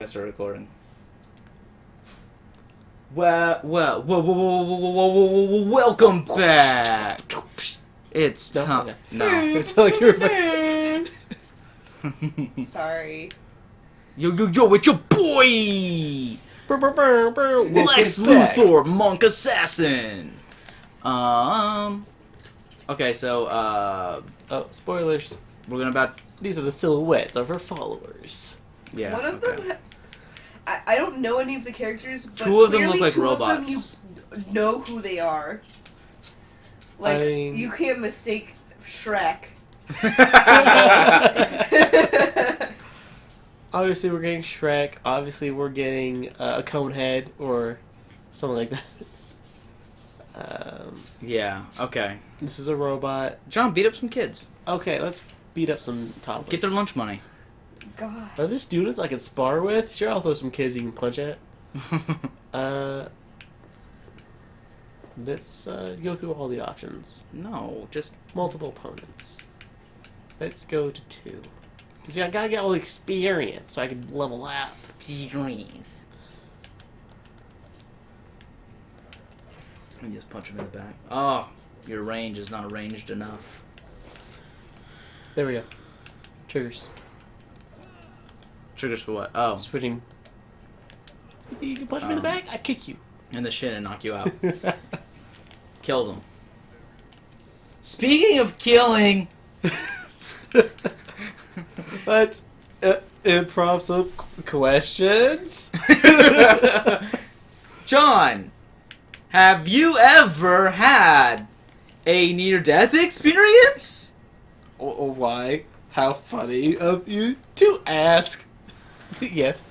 I start recording. Welcome back. It's time. Okay. No. It's like you're like... Sorry. Yo, it's your boy, Lex back. Luthor, Monk Assassin. Okay, so Oh, spoilers. we're gonna about These are the silhouettes of her followers. yeah. One of okay. them, I don't know any of the characters, but Two of them look clearly like two robots. of them you know who they are. Like, I mean- you can't mistake Shrek. Obviously, we're getting Shrek. Obviously, we're getting a Conehead or something like that. Yeah. Okay. This is a robot. John, beat up some kids. Okay, let's beat up some toddlers. Get their lunch money. God. Are there students I can spar with? Sure, I'll throw some kids you can punch at. Let's go through all the options. No, just Multiple opponents. Let's go to 2. Because I gotta get all the experience so I can level up. experience. And just punch him in the back. Oh, your range is not ranged enough. There we go. Triggers. Triggers for what? Oh, Switching. You can punch me in the back, I kick you. in the shin and knock you out. Killed him. Speaking of killing, Let's improv some questions. John, have you ever had a near-death experience? Or why? How funny of you to ask. Yes.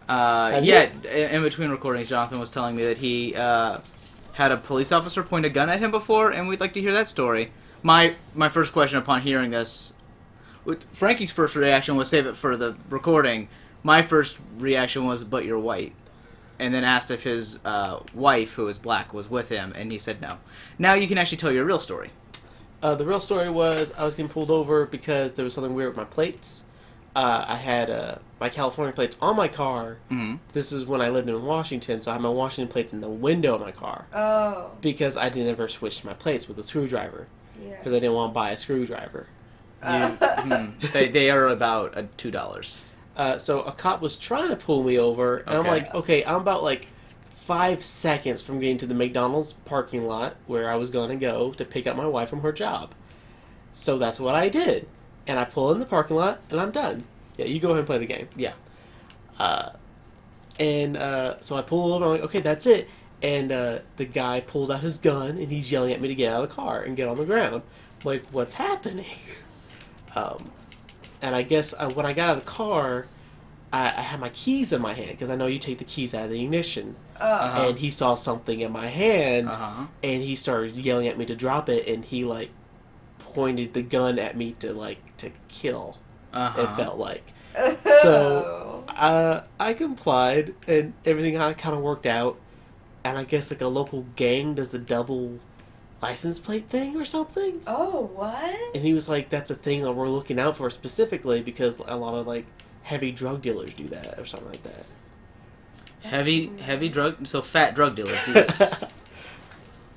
Have Yeah, in between recordings, Jonathan was telling me that he had a police officer point a gun at him before, and we'd like to hear that story. My first question upon hearing this, Frankie's first reaction was save it for the recording. My first reaction was, but you're white. And then asked if his wife, who is black, was with him, and he said no. Now you can actually tell your real story. The real story was I was getting pulled over because there was something weird with my plates. I had my California plates on my car. Mm-hmm. This is when I lived in Washington, so I had my Washington plates in the window of my car. Oh. Because I didn't ever switch my plates with a screwdriver. Yeah. Because I didn't want to buy a screwdriver. They are about $2. So a cop was trying to pull me over, and I'm Okay. like, okay, I'm about like 5 seconds from getting to the McDonald's parking lot where I was going to go to pick up my wife from her job. So that's what I did. And I pull in the parking lot, and I'm done. Yeah, you go ahead and play the game. Yeah. So I pull over, I'm like, okay, that's it. And the guy pulls out his gun, and he's yelling at me to get out of the car and get on the ground. I'm like, what's happening? And I guess when I got out of the car, I had my keys in my hand, because I know you take the keys out of the ignition. Uh-huh. And he saw something in my hand, Uh-huh. and he started yelling at me to drop it, and he, like, pointed the gun at me to kill, Uh-huh. it felt like. Oh. So, I complied, and everything kind of worked out, and I guess, like, a local gang does the double license plate thing or something? Oh, what? And he was like, that's a thing that we're looking out for specifically, because a lot of, like, heavy drug dealers do that, or something like that. Heavy drug, so fat drug dealers do this.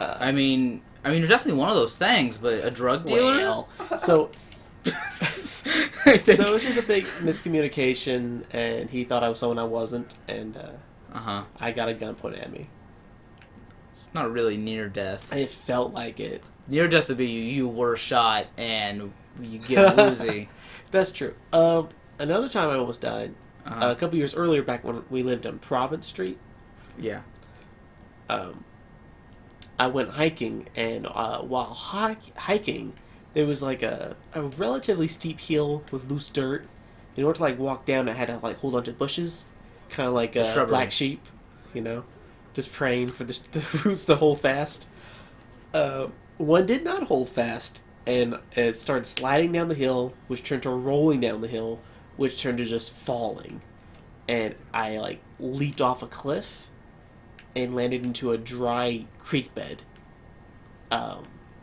I mean, you're definitely one of those things, but a drug dealer? Well, so... I think. So it was just a big miscommunication, and he thought I was someone I wasn't, and Uh-huh. I got a gun pointed at me. It's not really near death. It felt like it. Near death would be you were shot and you get woozy. That's true. Another time I almost died, Uh-huh. a couple years earlier, back when we lived on Province Street, Yeah. I went hiking, and while hiking, there was like a relatively steep hill with loose dirt. In order to like walk down, I had to like hold onto bushes, kind of like a shrubbery. black sheep, you know, just praying for the roots to hold fast. One did not hold fast, and it started sliding down the hill, which turned to rolling down the hill, which turned to just falling. And I like leaped off a cliff and landed into a dry creek bed.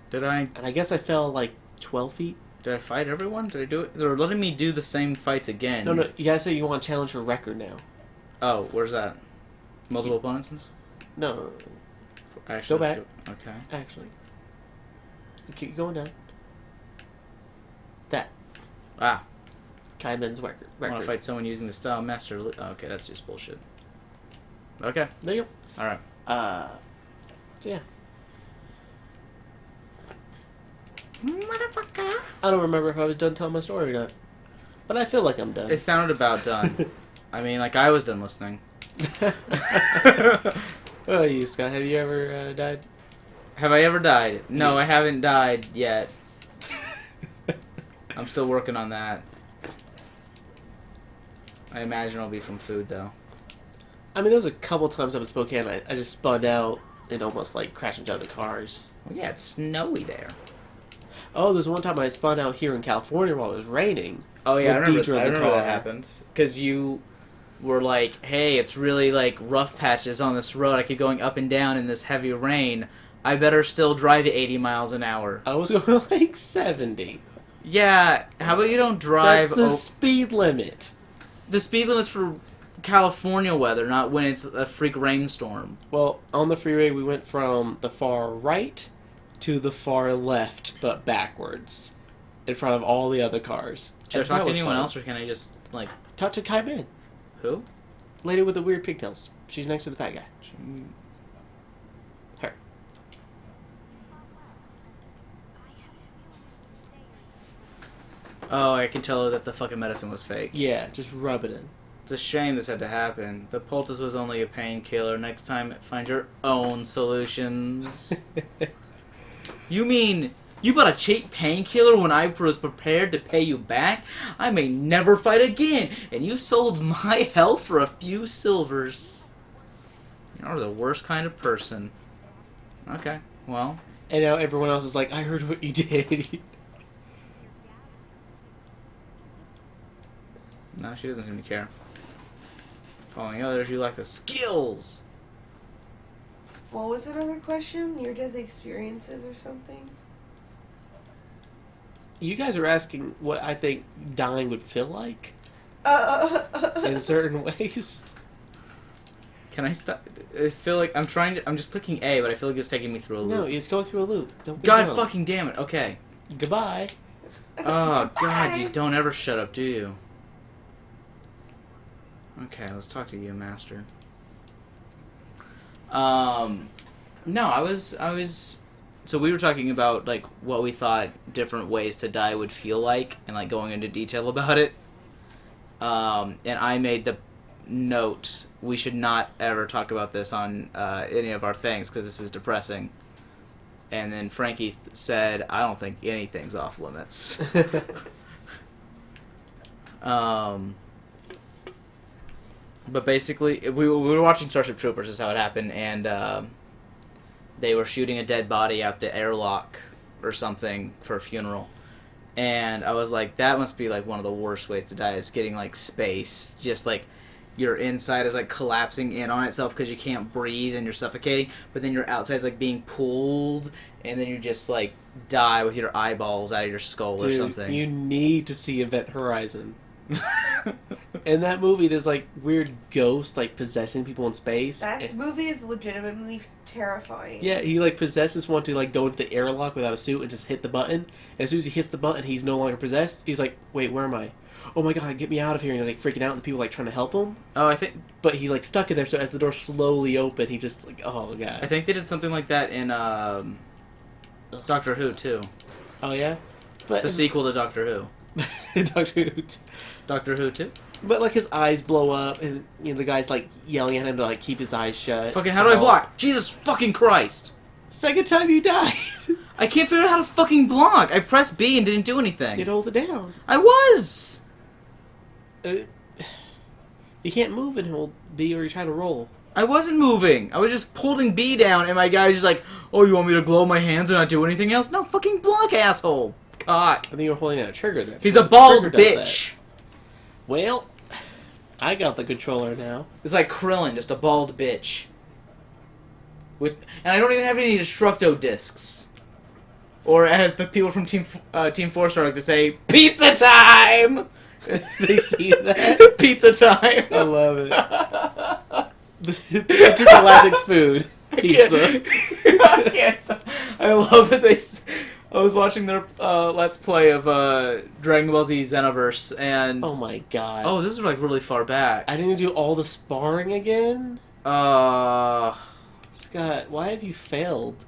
Did I And I guess I fell like 12 feet. fight everyone? Did I do it? They were letting me do the same fights again. No, you gotta say you want to challenge your record now. Oh, where's that? Multiple opponents? No, Actually, Go let's back. go- Okay. actually. Keep going down. That. Ah, Kai Ben's record. I want to fight someone using the style master. Okay, that's just bullshit. Okay. There you go. All right. So yeah. Motherfucker. I don't remember if I was done telling my story or not. But I feel like I'm done. It sounded about done. I mean, like I was done listening. Oh, you, Scott, have you ever died? Have I ever died? No, I Yes. haven't died yet. I'm still working on that. I imagine it'll be from food, though. I mean, there was a couple times up in Spokane I just spun out and almost, like, crashed into other cars. Well, yeah, it's snowy there. Oh, there's one time I spun out here in California while it was raining. Oh, yeah, I With remember, Deidre in I the remember that car. happened. Because you were like, hey, it's really, like, rough patches on this road. I keep going up and down in this heavy rain. I better still drive at 80 miles an hour. I was going like 70. Yeah, how about you don't drive... That's the speed limit. The speed limit's for California weather, not when it's a freak rainstorm. Well, on the freeway, we went from the far right to the far left, but backwards, in front of all the other cars. Should I And talk that to was anyone fun. else, or can I just, like... Talk to Kai Ben. Who? Lady with the weird pigtails. She's next to the fat guy. Her. Oh, I can tell her that the fucking medicine was fake. Yeah, just rub it in. It's a shame this had to happen. The poultice was only a painkiller. Next time, find your own solutions. You mean you bought a cheap painkiller when I was prepared to pay you back? I may never fight again, and you sold my health for a few silvers. You're the worst kind of person. Okay, well. And now everyone else is like, I heard what you did. No, she doesn't seem to care. Following others, you lack the skills. What was another question? Near-death experiences or something? You guys are asking what I think dying would feel like in certain ways. Can I stop? I feel like I'm trying to. I'm just clicking A, but I feel like it's taking me through a loop. No, it's going through a loop. Don't be God dumb. fucking damn it. Okay. Goodbye. Oh, Bye. God, you don't ever shut up, do you? Okay, let's talk to you, Master. No, I was... So we were talking about, like, what we thought different ways to die would feel like, and, like, going into detail about it. And I made the note, we should not ever talk about this on any of our things, because this is depressing. And then Frankie said, I don't think anything's off limits. But basically, we were watching Starship Troopers, is how it happened, and they were shooting a dead body out the airlock or something for a funeral. And I was like, that must be like one of the worst ways to die, is getting like space. Just like your inside is like collapsing in on itself because you can't breathe and you're suffocating, but then your outside is like being pulled, and then you just like die with your eyeballs out of your skull or Dude, something. you need to see Event Horizon. In that movie, there's like weird ghosts like possessing people in space. That And- movie is legitimately terrifying. yeah, he like possesses one to like go into the airlock without a suit and just hit the button. And as soon as he hits the button, he's no longer possessed. He's like, "Wait, where am I? Oh my god, get me out of here!" And he's like freaking out, and the people like trying to help him. Oh, I think But he's like stuck in there. So as the door slowly open, he just like, oh god. they did something like that in Doctor Who too. Oh yeah, but The sequel to Doctor Who. Doctor Who. Doctor Who too? But like his eyes blow up, and you know the guy's like yelling at him to like keep his eyes shut. Fucking how do I block? Jesus fucking Christ! Second time you died. I can't figure out how to fucking block. I pressed B and didn't do anything. You'd hold it down. I was! You can't move and hold B or you try to roll. I wasn't moving. I was just holding B down, and my guy's just like, oh, you want me to glow my hands and not do anything else? No, fucking block, asshole. Cock. I think you were holding down a trigger then. He's a bald Trigger does bitch. that. Well, I got the controller now. It's like Krillin, just a bald bitch. And I don't even have any Destructo discs. Or as the people from Team 4-Star like to say, pizza time! They see that. Pizza time! I love it. intergalactic food pizza. I can't stop. I love that I was watching their Let's Play of Dragon Ball Z Xenoverse, and Oh my god. oh, this is like really far back. I didn't do all the sparring again? Uh, Scott, why have you failed?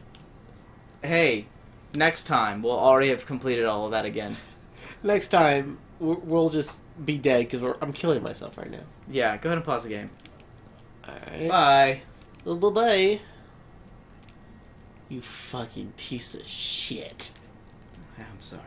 hey, next time we'll already have completed all of that again. Next time, we'll just be dead because I'm killing myself right now. Yeah, go ahead and pause the game. Alright. Bye. Well, bye-bye. You fucking piece of shit. I'm sorry.